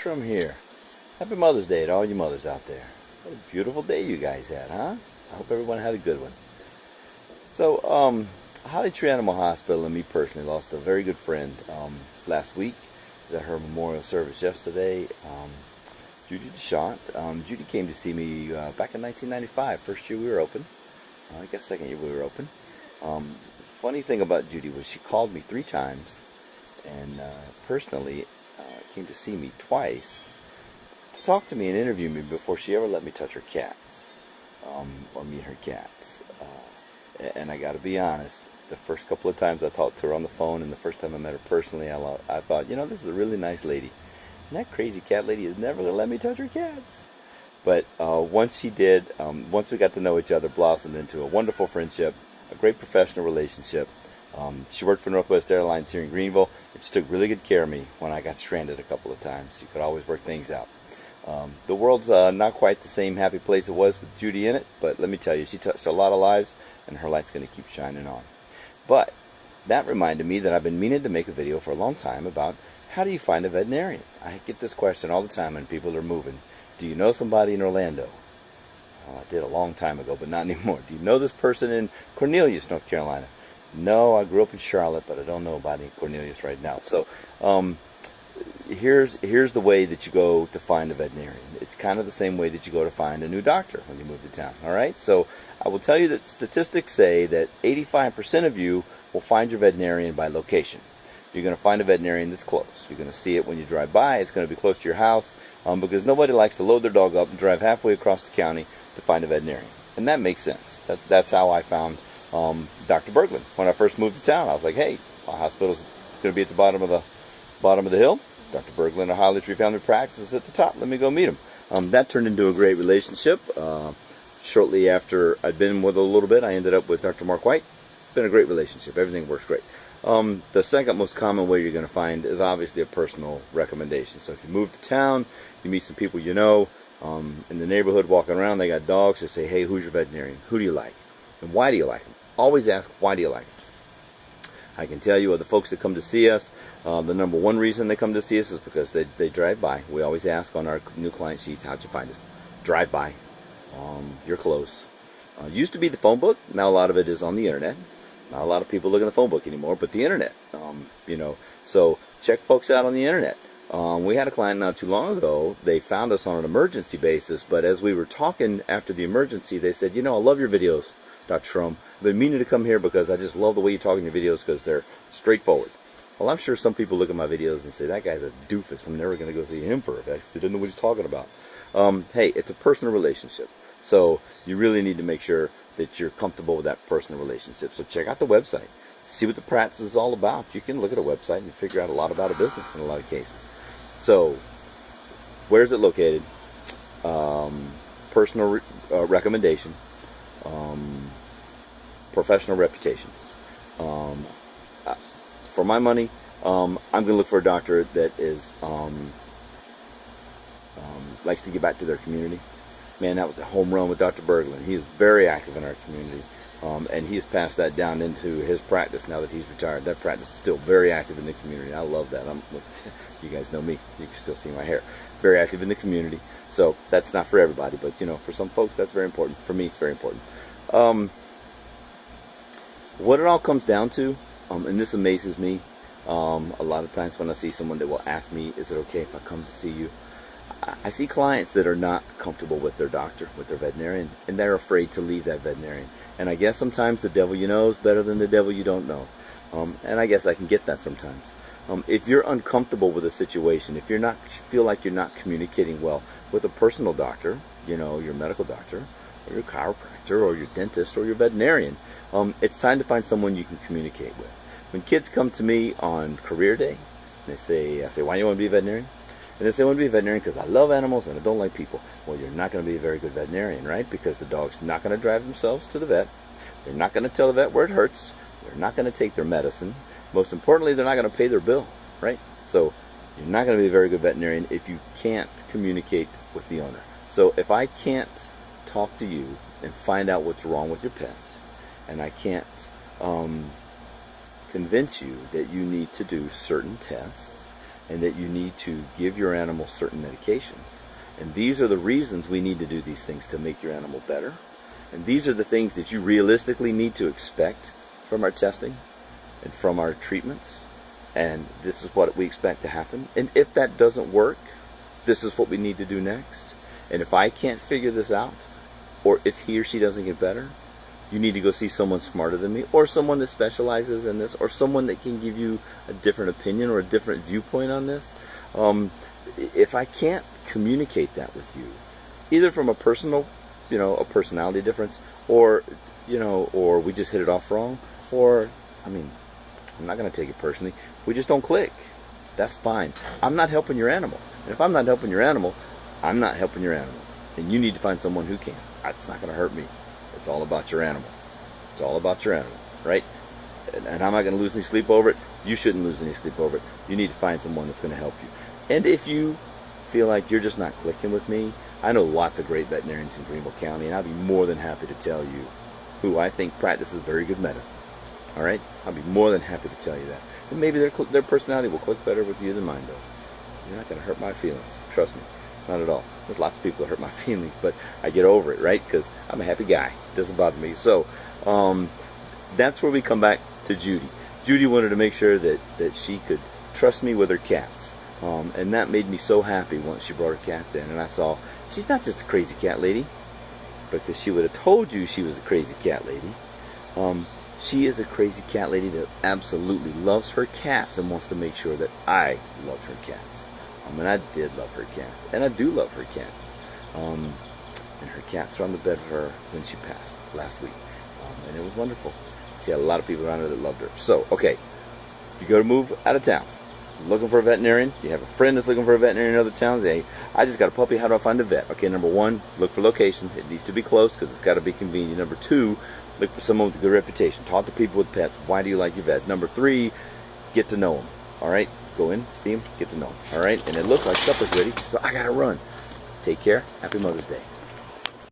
Trum here. Happy Mother's Day to all you mothers out there. What a beautiful day you guys had, huh? I hope everyone had a good one. So, Holly Tree Animal Hospital and me personally lost a very good friend last week. At her memorial service yesterday. Judy DeShant. Judy came to see me back in 1995, first year we were open. I guess second year we were open. Funny thing about Judy was she called me 3 times and personally came to see me twice to talk to me and interview me before she ever let me touch her cats or meet her cats. And I got to be honest, the first couple of times I talked to her on the phone and the first time I met her personally, I thought, you know, this is a really nice lady. And that crazy cat lady is never going to let me touch her cats. But once she did, once we got to know each other, blossomed into a wonderful friendship, a great professional relationship. She worked for Northwest Airlines here in Greenville, and she took really good care of me when I got stranded a couple of times. She could always work things out. The world's not quite the same happy place it was with Judy in it, but let me tell you, she touched a lot of lives, and her light's going to keep shining on. But that reminded me that I've been meaning to make a video for a long time about how do you find a veterinarian? I get this question all the time when people are moving. Do you know somebody in Orlando? I did a long time ago, but not anymore. Do you know this person in Cornelius, North Carolina? No, I grew up in Charlotte, but I don't know about Cornelius right now. So here's the way that you go to find a veterinarian. It's kind of the same way that you go to find a new doctor when you move to town. All right? So I will tell you that statistics say that 85% of you will find your veterinarian by location. You're going to find a veterinarian that's close. You're going to see it when you drive by. It's going to be close to your house because nobody likes to load their dog up and drive halfway across the county to find a veterinarian. And that makes sense. That's how I found Dr. Berglund. When I first moved to town, I was like, hey, my hospital's going to be at the bottom of the hill. Dr. Berglund, a Holly Tree Family Practice, is at the top. Let me go meet him. That turned into a great relationship. Shortly after I'd been with her a little bit, I ended up with Dr. Mark White. Been a great relationship. Everything works great. The second most common way you're going to find is obviously a personal recommendation. So if you move to town, you meet some people you know in the neighborhood walking around, they got dogs, they say, hey, who's your veterinarian? Who do you like? And why do you like them? Always ask, why do you like them? I can tell you, the folks that come to see us, the number one reason they come to see us is because they drive by. We always ask on our new client sheets, how'd you find us? Drive by. You're close. Used to be the phone book. Now a lot of it is on the internet. Not a lot of people look in the phone book anymore, but the internet. So check folks out on the internet. We had a client not too long ago. They found us on an emergency basis, but as we were talking after the emergency, they said, you know, I love your videos, Dr. Shrum. I've been meaning to come here because I just love the way you talk in your videos because they're straightforward. Well, I'm sure some people look at my videos and say, that guy's a doofus. I'm never going to go see him for a vet. He doesn't know what he's talking about. Hey, it's a personal relationship. So you really need to make sure that you're comfortable with that personal relationship. So check out the website. See what the practice is all about. You can look at a website and figure out a lot about a business in a lot of cases. So where is it located? Personal recommendation. Professional reputation. For my money, I'm going to look for a doctor that is likes to give back to their community. Man, that was a home run with Dr. Berglund. He is very active in our community, and he's passed that down into his practice now that he's retired. That practice is still very active in the community. I love that. You guys know me. You can still see my hair. Very active in the community. So that's not for everybody, but you know, for some folks, that's very important. For me, it's very important. What it all comes down to, and this amazes me, a lot of times when I see someone that will ask me, is it okay if I come to see you? I see clients that are not comfortable with their doctor, with their veterinarian, and they're afraid to leave that veterinarian. And I guess sometimes the devil you know is better than the devil you don't know. And I guess I can get that sometimes. If you're uncomfortable with a situation, if you're feel like you're not communicating well with a personal doctor, you know, your medical doctor, or your chiropractor, or your dentist, or your veterinarian, it's time to find someone you can communicate with. When kids come to me on career day, I say, why do you want to be a veterinarian? And they say, I want to be a veterinarian because I love animals and I don't like people. Well, you're not going to be a very good veterinarian, right? Because the dog's not going to drive themselves to the vet. They're not going to tell the vet where it hurts. They're not going to take their medicine. Most importantly, they're not going to pay their bill, right? So you're not going to be a very good veterinarian if you can't communicate with the owner. So if I can't talk to you and find out what's wrong with your pet, and I can't convince you that you need to do certain tests, and that you need to give your animal certain medications. And these are the reasons we need to do these things to make your animal better. And these are the things that you realistically need to expect from our testing and from our treatments. And this is what we expect to happen. And if that doesn't work, this is what we need to do next. And if I can't figure this out, or if he or she doesn't get better, you need to go see someone smarter than me, or someone that specializes in this, or someone that can give you a different opinion or a different viewpoint on this. If I can't communicate that with you, either from a personal, a personality difference, or, or we just hit it off wrong, or, I'm not going to take it personally. We just don't click. That's fine. I'm not helping your animal. And if I'm not helping your animal, I'm not helping your animal. And you need to find someone who can. That's not going to hurt me. It's all about your animal. It's all about your animal, right? And I'm not going to lose any sleep over it. You shouldn't lose any sleep over it. You need to find someone that's going to help you. And if you feel like you're just not clicking with me, I know lots of great veterinarians in Greenville County, and I'd be more than happy to tell you who I think practices very good medicine. All right? I'll be more than happy to tell you that. And maybe their personality will click better with you than mine does. You're not going to hurt my feelings. Trust me. Not at all. There's lots of people that hurt my feelings, but I get over it, right? Because I'm a happy guy. It doesn't bother me. So that's where we come back to Judy. Judy wanted to make sure that she could trust me with her cats. And that made me so happy once she brought her cats in. And I saw she's not just a crazy cat lady, because she would have told you she was a crazy cat lady. She is a crazy cat lady that absolutely loves her cats and wants to make sure that I love her cats. And I did love her cats, and I do love her cats. And her cats were on the bed with her when she passed last week, and it was wonderful. She had a lot of people around her that loved her. So, okay, if you go to move out of town, looking for a veterinarian, you have a friend that's looking for a veterinarian in other towns, hey, I just got a puppy, how do I find a vet? Okay, number one, look for location. It needs to be close because it's got to be convenient. Number two, look for someone with a good reputation. Talk to people with pets. Why do you like your vet? Number three, get to know them. All right? Go in, see them, get to know them. All right? And it looks like supper's ready, so I got to run. Take care. Happy Mother's Day.